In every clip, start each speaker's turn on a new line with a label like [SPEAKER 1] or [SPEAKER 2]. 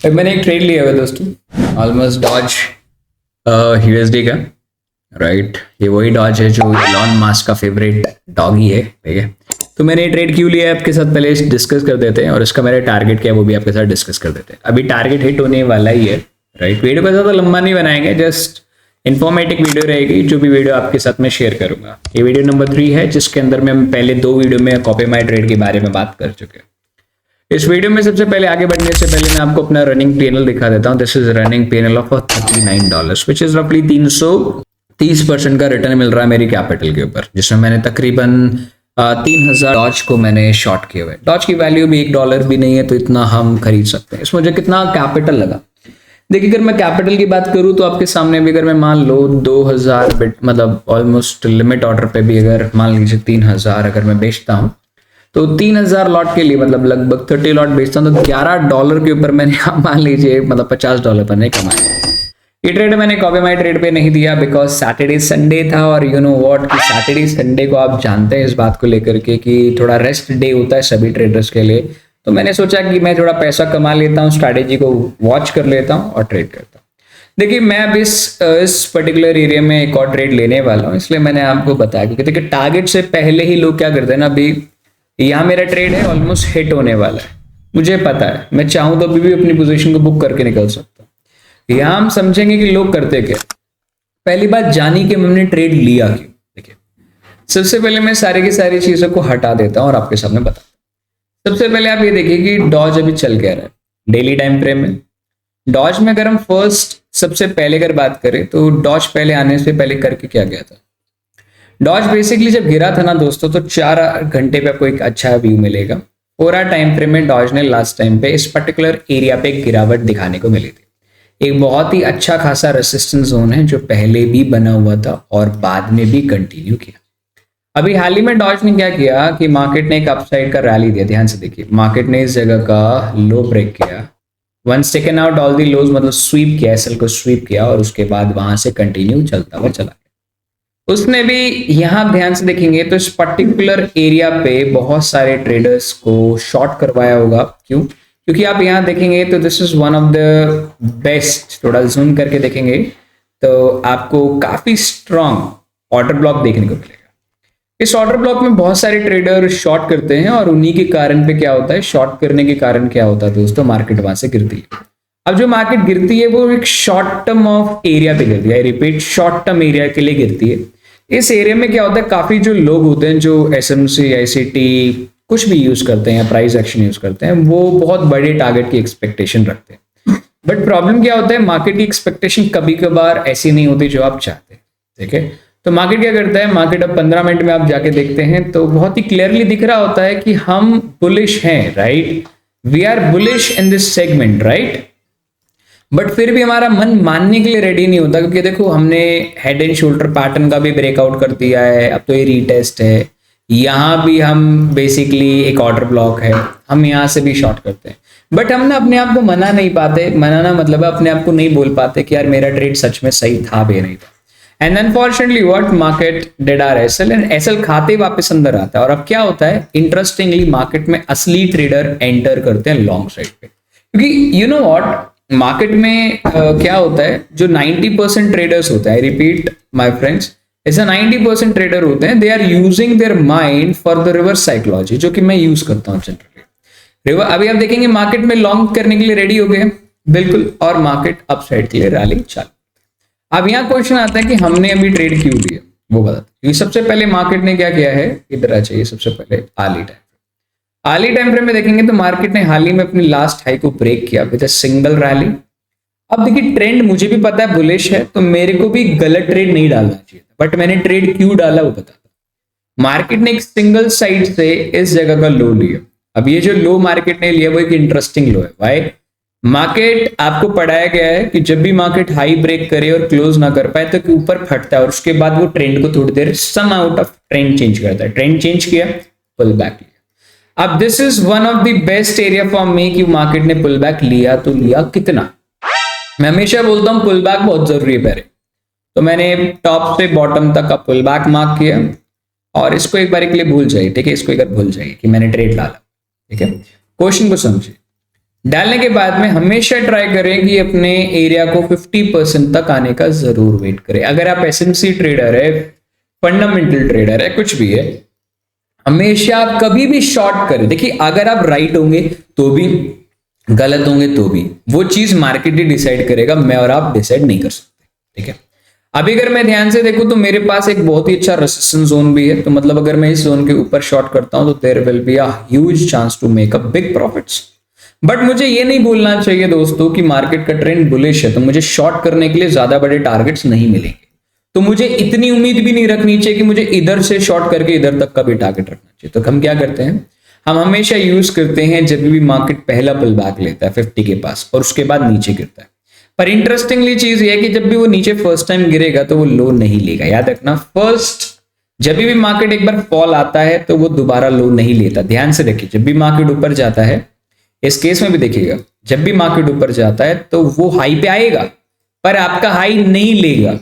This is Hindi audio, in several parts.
[SPEAKER 1] मैंने एक ट्रेड लिया हुआ है दोस्तों, ऑलमोस्ट डॉज यूएसडी का। राइट, ये वही डॉज है जो इलॉन मस्क का फेवरेट डॉगी है, ठीक है। तो मैंने ये ट्रेड क्यों लिया है आपके साथ पहले डिस्कस कर देते हैं, और इसका मेरा टारगेट क्या है वो भी आपके साथ डिस्कस कर देते हैं। अभी टारगेट हिट होने वाला ही है। राइट, वीडियो को ज़्यादा लंबा नहीं बनाएंगे, जस्ट इन्फॉर्मेटिव वीडियो रहेगी, जो भी वीडियो आपके साथ मैं शेयर करूंगा। ये वीडियो नंबर 3 है, जिसके अंदर मैं पहले 2 वीडियो में कॉपी माई ट्रेड के बारे में बात कर चुके हैं। इस वीडियो में सबसे पहले आगे बढ़ने से पहले मैं आपको अपना रनिंग पैनल दिखा देता हूं। This is running panel of $39 which is रफली 330% का रिटर्न मिल रहा है मेरी कैपिटल के ऊपर, जिसमें मैंने तकरीबन 3000 डॉज को मैंने शॉर्ट किए हुए। डॉज की वैल्यू भी $1 भी नहीं है, तो इतना हम खरीद सकते हैं। इसमें मुझे कितना कैपिटल लगा, देखिए अगर मैं कैपिटल की बात करूं तो आपके सामने भी अगर मैं मान लो 2000 बिट, मतलब ऑलमोस्ट लिमिट ऑर्डर पे भी अगर मान लीजिए 3000 अगर मैं बेचता हूं, तो 3000 लॉट के लिए मतलब लगभग 30 लॉट बेचता हूं, तो $11 के ऊपर मैंने मान लीजिए मतलब $50 पर नहीं कमाया। ये ट्रेड मैंने कॉपी माई ट्रेड पे नहीं दिया बिकॉज सैटरडे संडे था, और यू नो व्हाट कि सैटरडे संडे को आप जानते हैं इस बात को लेकर के कि थोड़ा रेस्ट डे होता है सभी ट्रेडर्स के लिए। तो मैंने सोचा कि मैं थोड़ा पैसा कमा लेता हूँ, स्ट्रैटेजी को वॉच कर लेता हूँ और ट्रेड करता हूँ। देखिए मैं अब इस पर्टिकुलर एरिया में एक और ट्रेड लेने वाला हूँ, इसलिए मैंने आपको बताया क्योंकि देखिए टारगेट से पहले ही लोग क्या करते हैं ना, अभी यहाँ मेरा ट्रेड है ऑलमोस्ट हिट होने वाला है, मुझे पता है, मैं चाहूँ तो अभी भी अपनी पोजीशन को बुक करके निकल सकता हूँ। यहाँ हम समझेंगे कि लोग करते क्या। पहली बात जानी कि हमने ट्रेड लिया क्यों। देखिए सबसे पहले मैं सारी की सारी चीजों को हटा देता हूँ और आपके सामने बताता हूँ। सबसे पहले आप ये देखिए कि डॉज अभी चल क्या रहा है डेली टाइम फ्रेम में। डॉज में अगर हम फर्स्ट सबसे पहले अगर बात करें तो डॉज पहले आने से पहले करके क्या गया था। डॉज बेसिकली जब गिरा था ना दोस्तों, तो 4 घंटे पे आपको एक अच्छा व्यू मिलेगा। पूरा टाइम फ्रेम में डॉज ने लास्ट टाइम पे इस पर्टिकुलर एरिया पे गिरावट दिखाने को मिली थी। एक बहुत ही अच्छा खासा रेसिस्टेंस जोन है जो पहले भी बना हुआ था और बाद में भी कंटिन्यू किया। अभी हाल ही में डॉज ने क्या किया कि मार्केट ने एक अपसाइड का रैली दिया। ध्यान से देखिए, मार्केट ने इस जगह का लो ब्रेक किया, once taken out all the lows, मतलब स्वीप किया, एसएल को स्वीप किया, और उसके बाद वहां से कंटिन्यू चलता हुआ चला। उसने भी यहाँ ध्यान से देखेंगे तो इस पर्टिकुलर एरिया पे बहुत सारे ट्रेडर्स को शॉर्ट करवाया होगा। क्यों? क्योंकि आप यहाँ देखेंगे तो this is one of the best, थोड़ा जूम करके देखेंगे तो आपको काफी स्ट्रॉन्ग ऑर्डर ब्लॉक देखने को मिलेगा। इस ऑर्डर ब्लॉक में बहुत सारे ट्रेडर शॉर्ट करते हैं, और उन्हीं के कारण पे क्या होता है, शॉर्ट करने के कारण क्या होता है दोस्तों, मार्केट वहां से गिरती है। अब जो मार्केट गिरती है वो एक शॉर्ट टर्म ऑफ एरिया पे गिरती है, रिपीट शॉर्ट टर्म एरिया के लिए गिरती है। इस एरिया में क्या होता है, काफी जो लोग होते हैं जो एसएमसी आईसीटी कुछ भी यूज करते हैं या प्राइस एक्शन यूज करते हैं, वो बहुत बड़े टारगेट की एक्सपेक्टेशन रखते हैं। बट प्रॉब्लम क्या होता है, मार्केट की एक्सपेक्टेशन कभी कभार ऐसी नहीं होती जो आप चाहते हैं। ठीक है, तो मार्केट क्या करता है, मार्केट अब 15 मिनट में आप जाके देखते हैं तो बहुत ही क्लियरली दिख रहा होता है कि हम बुलिश हैं। Right, we are bullish in this segment. Right, but फिर भी हमारा मन मानने के लिए रेडी नहीं होता, क्योंकि देखो हमने हेड एंड शोल्डर पैटर्न का भी ब्रेकआउट कर दिया है, अब तो ये रीटेस्ट है, यहाँ भी हम बेसिकली एक ऑर्डर ब्लॉक है, हम यहाँ से भी शॉर्ट करते हैं। बट हम ना अपने आप को मना नहीं पाते, मनाना मतलब अपने आप को नहीं बोल पाते कि यार मेरा ट्रेड सच में सही था भी नहीं था। And unfortunately what market did our SL, and SL खाते वापस अंदर आता है। और अब क्या होता है, इंटरेस्टिंगली मार्केट में असली ट्रेडर एंटर करते हैं लॉन्ग साइड पे, क्योंकि यू नो व्हाट मार्केट में क्या होता है, जो 90% ट्रेडर्स होते हैं, आई रिपीट माय फ्रेंड्स, ऐसा 90% ट्रेडर होते हैं, they are using their mind for the reverse psychology, जो कि मैं यूज करता हूँ जनरली। अभी आप देखेंगे मार्केट में लॉन्ग करने के लिए रेडी हो गए बिल्कुल, और मार्केट अपसाइड के लिए रैली चालू। अब यहाँ क्वेश्चन आता है कि हमने अभी ट्रेड क्यों लिया, वो बताते। सबसे पहले मार्केट ने क्या किया है, इधर आ चाहिए, सबसे पहले अर्ली टाइम फ्रेम में देखेंगे तो मार्केट ने हाल ही में अपनी लास्ट हाई को ब्रेक किया विद अ सिंगल रैली। अब देखिए ट्रेंड मुझे भी पता है बुलिश है, तो मेरे को भी गलत ट्रेड नहीं डालना चाहिए, बट मैंने ट्रेड क्यों डाला वो बताता। मार्केट ने एक सिंगल साइड से इस जगह का लो लिया। अब ये जो लो मार्केट ने लिया वो एक इंटरेस्टिंग लो है। भाई मार्केट आपको पढ़ाया गया है कि जब भी मार्केट हाई ब्रेक करे और क्लोज ना कर पाए तो ऊपर फटता है, और उसके बाद वो ट्रेंड को थोड़ी देर some out of trend change करता है। ट्रेंड चेंज किया, पुल बैक लिया। अब this is one of the best area for me कि मार्केट ने पुल बैक लिया, तो लिया कितना। मैं हमेशा बोलता हूं पुल बैक बहुत जरूरी है पहले, तो मैंने टॉप से बॉटम तक का पुल बैक मार्क किया, और इसको एक बार के लिए भूल जाइए। ठीक है, इसको एक बार भूल जाइए कि मैंने ट्रेड डाला। ठीक है, क्वेश्चन को समझिए। डालने के बाद में हमेशा ट्राई करें कि अपने एरिया को 50% तक आने का जरूर वेट करें। अगर आप एसएमसी ट्रेडर है, फंडामेंटल ट्रेडर है, कुछ भी है, हमेशा आप कभी भी शॉर्ट करें। देखिए अगर आप राइट होंगे तो भी, गलत होंगे तो भी, वो चीज मार्केट ही डिसाइड करेगा, मैं और आप डिसाइड नहीं कर सकते, ठीक है। अभी अगर मैं ध्यान से देखूं तो मेरे पास एक बहुत ही अच्छा रेजिस्टेंस जोन भी है, तो मतलब अगर मैं इस जोन के ऊपर शॉर्ट करता हूं तो there will be a huge chance to make a big profits. But मुझे ये नहीं भूलना चाहिए दोस्तों कि मार्केट का ट्रेंड बुलिश है, तो मुझे शॉर्ट करने के लिए ज्यादा बड़े टारगेट्स नहीं मिलेंगे। तो मुझे इतनी उम्मीद भी नहीं रखनी चाहिए कि मुझे इधर से शॉर्ट करके इधर तक का भी टारगेट रखना चाहिए। तो हम क्या करते हैं, हम हमेशा यूज करते हैं जब भी मार्केट पहला पुल बैक लेता है 50 के पास और उसके बाद नीचे गिरता है। पर इंटरेस्टिंगली चीज ये है कि जब भी वो नीचे फर्स्ट टाइम गिरेगा तो वो लो नहीं लेगा। याद रखना, फर्स्ट जब भी मार्केट एक बार फॉल आता है तो वो दोबारा लो नहीं लेता। ध्यान से देखिए, जब भी मार्केट ऊपर जाता है, इस केस में भी देखिएगा, जब भी मार्केट ऊपर जाता है तो वो हाई पे आएगा पर आपका हाई नहीं लेगा।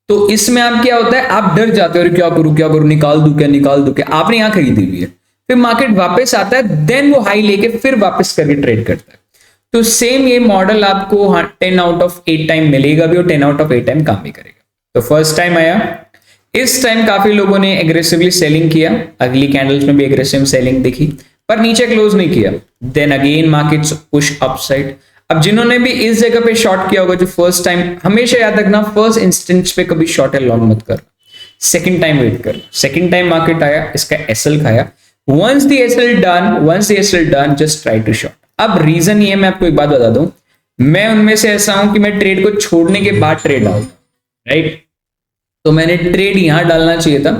[SPEAKER 1] तो इसमें आप क्या होता है, आप डर जाते हो, क्या करूं, निकाल दूं क्या, आपने यहां खरीदी हुई है, फिर मार्केट वापस आता है, देन वो हाई लेके फिर वापस करके ट्रेड करता है। तो सेम ये मॉडल आपको 10 आउट ऑफ 8 टाइम मिलेगा भी और 10 आउट ऑफ 8 टाइम काम भी करेगा। तो फर्स्ट टाइम आया, इस टाइम काफी लोगों ने एग्रेसिवली सेलिंग किया, अगली कैंडल्स में भी एग्रेसिव सेलिंग दिखी पर नीचे क्लोज नहीं किया। Then again markets push upside. अब जिन्होंने भी इस जगह पे शॉर्ट किया होगा, जो फर्स्ट टाइम, हमेशा याद रखना फर्स्ट इंस्टेंस पे कभी शॉर्ट या लॉन्ग मत कर, सेकंड टाइम वेट कर। सेकंड टाइम मार्केट आया, इसका एसएल खाया, once the SL done just try to short। अब रीजन ये, मैं आपको एक बात बता दूं, मैं उनमें से ऐसा हूं कि मैं ट्रेड को छोड़ने के बाद ट्रेड डालता, राइट। तो मैंने ट्रेड यहां डालना चाहिए था,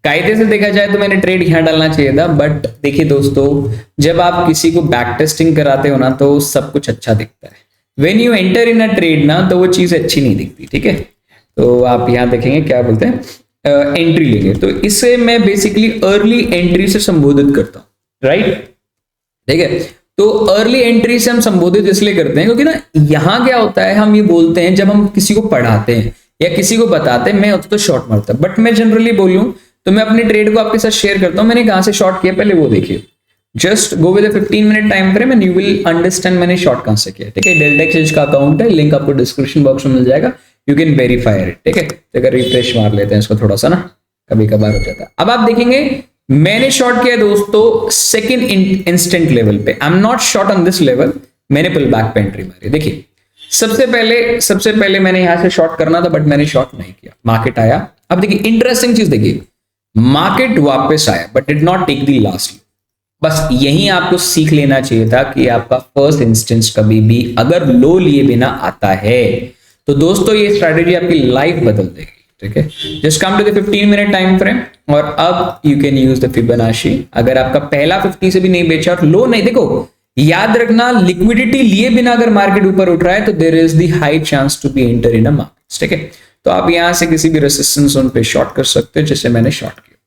[SPEAKER 1] कायदे से देखा जाए तो मैंने ट्रेड यहां डालना चाहिए था। बट देखिए दोस्तों, जब आप किसी को बैक टेस्टिंग कराते हो ना तो सब कुछ अच्छा दिखता है, when you enter in a trade ना तो वो चीज अच्छी नहीं दिखती, ठीक है। तो आप यहां देखेंगे क्या बोलते हैं, एंट्री लेंगे, तो इसे मैं बेसिकली अर्ली एंट्री से संबोधित करता हूं, राइट, ठीक है। तो अर्ली एंट्री से हम संबोधित इसलिए करते हैं क्योंकि ना यहां क्या होता है, हम ये बोलते हैं जब हम किसी को पढ़ाते हैं या किसी को बताते हैं, मैं तो शॉर्ट मारता, बट मैं जनरली बोलूं तो मैं अपने ट्रेड को आपके साथ शेयर करता हूं, मैंने कहां से शॉर्ट किया पहले वो देखिए। Just go with 15 minute time frame and you will understand मैंने शॉर्ट कहां से किया, ठीक है। डेल्टा एक्सचेंज का अकाउंट है, लिंक आपको डिस्क्रिप्शन बॉक्स में मिल जाएगा, यू कैन वेरीफाई इट, ठीक है। तो अगर रिफ्रेश मार लेते हैं इसको थोड़ा सा ना, कभी कभार हो जाता है। अब आप देखेंगे मैंने शॉर्ट किया दोस्तों सेकंड इंस्टेंट लेवल पे, I am not short on this level, मैंने पुल बैक पे एंट्री मारी। देखिए सबसे पहले मैंने यहां से शॉर्ट करना था बट मैंने शॉर्ट नहीं किया, मार्केट आया। अब देखिए इंटरेस्टिंग चीज देखिए, मार्केट वापस आया but did not take the last. बस यही आपको सीख लेना चाहिए था कि आपका फर्स्ट इंस्टेंस कभी भी अगर लो लिए बिना आता है तो दोस्तों ये स्ट्रैटेजी आपकी लाइफ बदल देगी, ठीक है। Just come to the 15 minute time frame और अब you can use the Fibonacci. अगर आपका पहला 50 से भी नहीं बेचा और लो नहीं, देखो याद रखना लिक्विडिटी लिए बिना अगर मार्केट ऊपर उठ रहा है तो there is the high chance to be enter in a market, ठीक है। तो आप यहां से किसी भी रेजिस्टेंस जोन पे शॉर्ट कर सकते हो, जैसे मैंने शॉर्ट किया।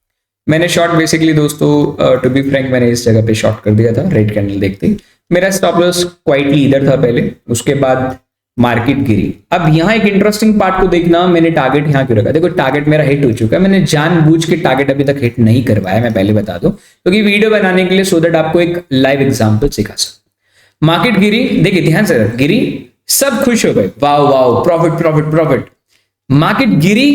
[SPEAKER 1] मैंने शॉर्ट बेसिकली दोस्तों टू बी फ्रैंक मैंने इस जगह पे शॉर्ट कर दिया था, रेड कैंडल देखते ही मेरा स्टॉप लॉस क्वाइटली इधर था पहले, उसके बाद मार्केट गिरी। अब यहाँ एक इंटरेस्टिंग पार्ट को देखना, मैंने टारगेट यहाँ क्यों रखा, देखो टारगेट मेरा हिट हो चुका है, मैंने जानबूझ के टारगेट अभी तक हिट नहीं करवाया, मैं पहले बता दूं क्योंकि वीडियो बनाने के लिए, सो दैट आपको एक लाइव एग्जांपल सिखा सकूं। मार्केट गिरी, देखिए ध्यान से गिरी, सब खुश हो गए, wow wow profit profit profit. Market गिरी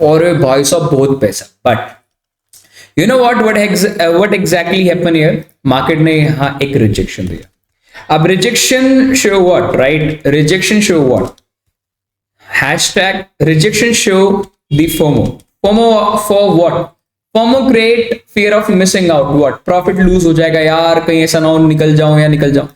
[SPEAKER 1] और भाई साहब बहुत पैसा, but you know what exactly happen here, market ने यहां एक रिजेक्शन दिया। अब rejection show what, right, rejection show what, hashtag rejection show the FOMO, FOMO for what, FOMO create fear of missing out, what, profit lose हो जाएगा यार, कहीं ऐसा ना हो निकल जाऊं।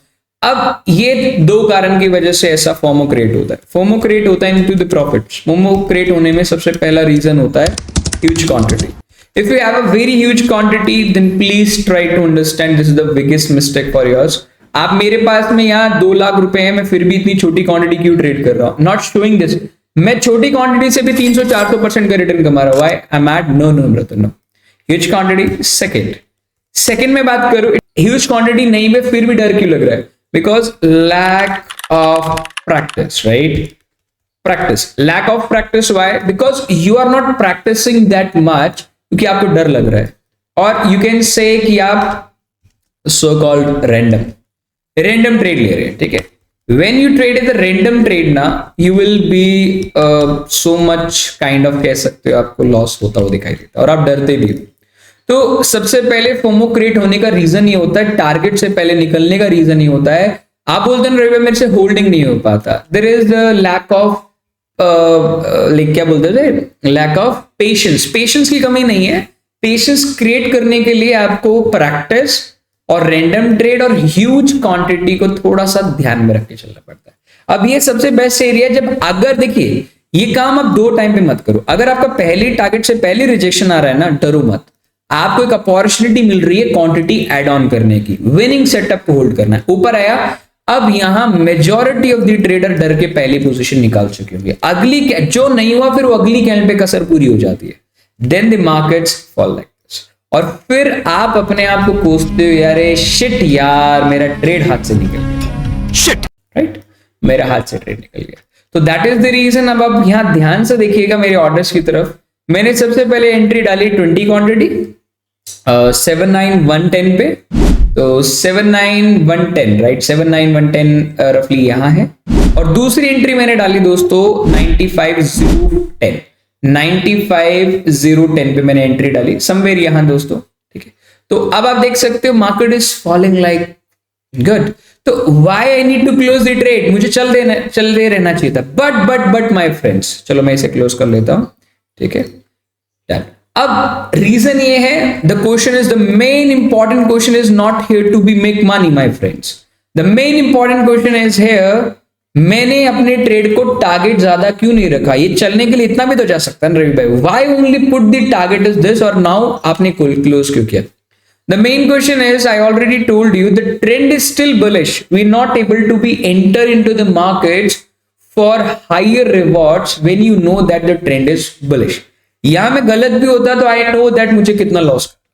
[SPEAKER 1] अब ये दो कारण की वजह से ऐसा फोमो क्रिएट होता है। फोमो क्रिएट होता है into the profits. FOMO create होने में सबसे पहला रीजन होता है huge quantity. If you have a very huge quantity, then please try to understand this is the biggest mistake for yours. आप मेरे पास में यहाँ 2 लाख रुपए हैं, मैं फिर भी इतनी छोटी क्वांटिटी क्यों ट्रेड कर रहा हूँ, नॉट शोइंग दिस। मैं छोटी क्वांटिटी से भी 300-400% का रिटर्न कमा रहा हूँ, I am at no brother no. Huge quantity second में बात करूं, ह्यूज क्वांटिटी नहीं में फिर भी डर क्यों लग रहा है, because lack of practice, right, practice, lack of practice, why, because you are not practising that much, क्योंकि आपको डर लग रहा है, और यू कैन से कि आप so called random, random trade ले रहे हैं, ठीक है। When you trade in the random trade ना, you will be so much kind of, कह सकते हो, आपको लॉस होता हुआ दिखाई देता है और आप डरते भी हो। तो सबसे पहले फोमो क्रिएट होने का रीजन ये होता है, टारगेट से पहले निकलने का रीजन ये होता है, आप बोलते हैं रवि मेरे से होल्डिंग नहीं हो पाता, there is the lack of like क्या बोलते थे, लैक ऑफ पेशेंस। पेशेंस की कमी नहीं है, पेशेंस क्रिएट करने के लिए आपको प्रैक्टिस और रैंडम ट्रेड और ह्यूज क्वांटिटी को थोड़ा सा ध्यान में रख के चलना पड़ता है। अब ये सबसे बेस्ट एरिया जब, अगर देखिए ये काम आप 2 टाइम पे मत करो, अगर आपका पहले टारगेट से पहले रिजेक्शन आ रहा है ना, डरो मत, आपको एक अपॉर्चुनिटी मिल रही है क्वांटिटी ऐड ऑन करने की, विनिंग सेटअप को होल्ड करना है। ऊपर आया, अब यहां मेजॉरिटी ऑफ द ट्रेडर डर के पहली पोजीशन निकाल चुके होंगे, अगली जो नहीं हुआ फिर वो अगली कैंडल पे कसर पूरी हो जाती है, then the markets fall like this, और फिर आप अपने आप को कोसते हो, यार शिट यार मेरा ट्रेड हाथ से निकल गया, शिट राइट, मेरा हाथ से ट्रेड निकल गया। तो दैट इज द रीजन। अब आप यहां ध्यान से देखिएगा मेरे ऑर्डर्स की तरफ, मैंने सबसे पहले एंट्री डाली 20 क्वांटिटी 79110 पे, तो 79110 राइट, 79110 रफली यहां है, और दूसरी एंट्री मैंने डाली दोस्तों 95010, 95010 पे मैंने एंट्री डाली, समवेयर यहां दोस्तों, ठीक है। तो अब आप देख सकते हो market is falling like good, तो why I need to close the trade, मुझे चल दे रहना चाहिए था, बट माय फ्रेंड्स, चलो मैं इसे क्लोज कर लेता हूं, ठीक है डन। अब रीजन ये है, the question is, the main important question is not here to be make money my friends, the main important question is here, मैंने अपने ट्रेड को टारगेट ज्यादा क्यों नहीं रखा, ये चलने के लिए इतना भी तो जा सकता है ना रवि भाई, why only put the target is this, और नाउ आपने क्लोज क्यों किया। The main question is, I already told you, the trend is still bullish. We're not able to be enter into the markets for higher rewards when you know that the trend is bullish. यहां में गलत भी होता तो I know that मुझे कितना लॉस करना है।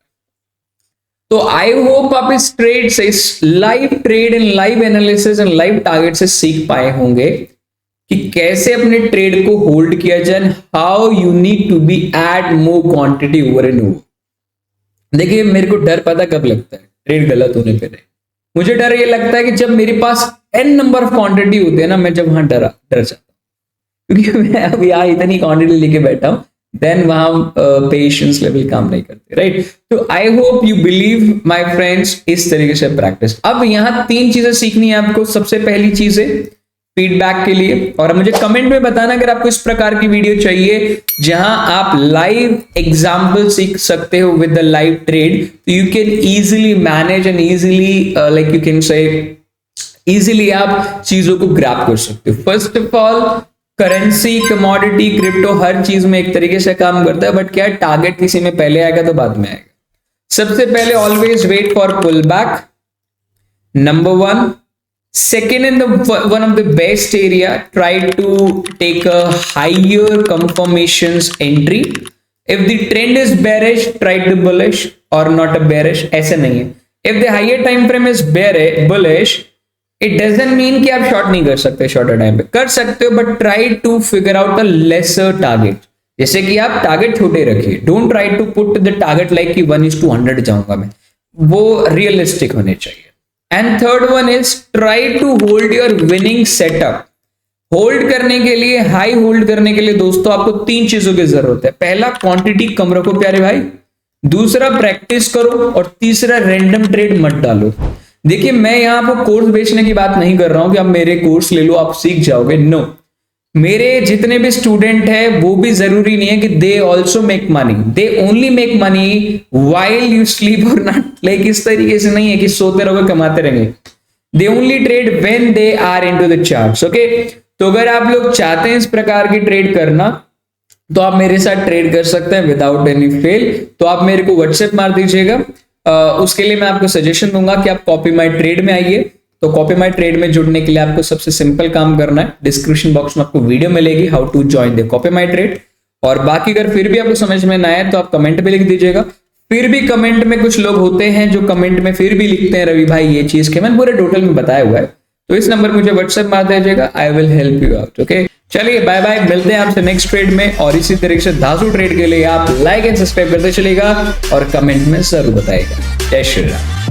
[SPEAKER 1] तो I hope आप इस ट्रेड से, इस live trade and live analysis and live target से सीख पाए होंगे कि कैसे अपने ट्रेड को होल्ड किया जाए, how you need to be add more quantity over and over. देखिए मेरे को डर पता कब लगता है, ट्रेड गलत होने पे नहीं, मुझे डर ये लगता है कि जब मेरे पास n नंबर ऑफ क्वांटिटी होते हैं ना, मैं जब वहां डर जाता हूं, क्योंकि मैं अब यहाँ इतनी क्वांटिटी लेके बैठा हूं, देन वहां पेशेंस लेवल काम नहीं करते, राइट। तो I hope you believe my friends इस तरीके से प्रैक्टिस। अब यहाँ 3 चीजें सीखनी है आपको। सबसे पहली चीज है फीडबैक के लिए, और मुझे कमेंट में बताना अगर आपको इस प्रकार की वीडियो चाहिए जहां आप लाइव एग्जांपल सीख सकते हो विद द लाइव ट्रेड, तो you can easily manage and easily like you can say easily आप चीजों को ग्रैब कर सकते हो। First of all currency, commodity, crypto हर चीज में एक तरीके से काम करता है, बट क्या टारगेट किसी में पहले आएगा तो बाद में आएगा। सबसे पहले always wait for pull back, number 1। Second, in one of the best area, try to take a higher confirmations entry. If the trend is bearish, try to bullish or not a bearish. ऐसे नहीं है। If the higher time frame is bullish, it doesn't mean कि आप शॉर्ट नहीं कर सकते, शॉर्टर टाइम पे कर सकते हो, but try to figure out a lesser target. जैसे कि आप टारगेट छोटे रखिए, don't try to put the target like कि 1:100 जाऊंगा मैं, वो रियलिस्टिक होने चाहिए। And third one is try to hold your winning setup. Hold करने के लिए, हाई होल्ड करने के लिए दोस्तों आपको 3 चीजों की जरूरत है। पहला, क्वांटिटी कम रखो प्यारे भाई, दूसरा प्रैक्टिस करो, और तीसरा रैंडम ट्रेड मत डालो। देखिए मैं यहां आपको कोर्स बेचने की बात नहीं कर रहा हूं कि आप मेरे कोर्स ले लो आप सीख जाओगे, नो। मेरे जितने भी स्टूडेंट हैं वो भी जरूरी नहीं है कि they also make money, they only make money while you sleep और नॉट, लाइक इस तरीके से नहीं है कि सोते रहोगे कमाते रहेंगे। They only trade when they are into the charts, okay. तो अगर आप लोग चाहते हैं इस प्रकार की ट्रेड करना तो आप मेरे साथ ट्रेड कर सकते हैं विदाउट एनी फेल। तो आप मेरे को व्हाट्सएप मार दीजिएगा, उसके लिए मैं आपको सजेशन दूंगा कि आप कॉपी माई ट्रेड में आइए। तो कॉपी माई ट्रेड में जुड़ने के लिए आपको सबसे सिंपल काम करना है, डिस्क्रिप्शन बॉक्स में आपको वीडियो मिलेगी how to join the copy my trade. और बाकी अगर फिर भी आपको समझ में ना आए तो आप कमेंट में लिख दीजिएगा। फिर भी कमेंट में कुछ लोग होते हैं जो कमेंट में फिर भी लिखते हैं रवि भाई ये चीज के, मैंने पूरे टोटल में बताया हुआ है, तो इस नंबर मुझे व्हाट्सएप मार दीजिएगा, I will help you out, okay. चलिए बाय बाय, मिलते हैं आपसे नेक्स्ट ट्रेड में। और इसी तरीके से धासु ट्रेड के लिए आप लाइक एंड सब्सक्राइब करते चलेगा और कमेंट में जरूर बताइएगा। जय श्री राम।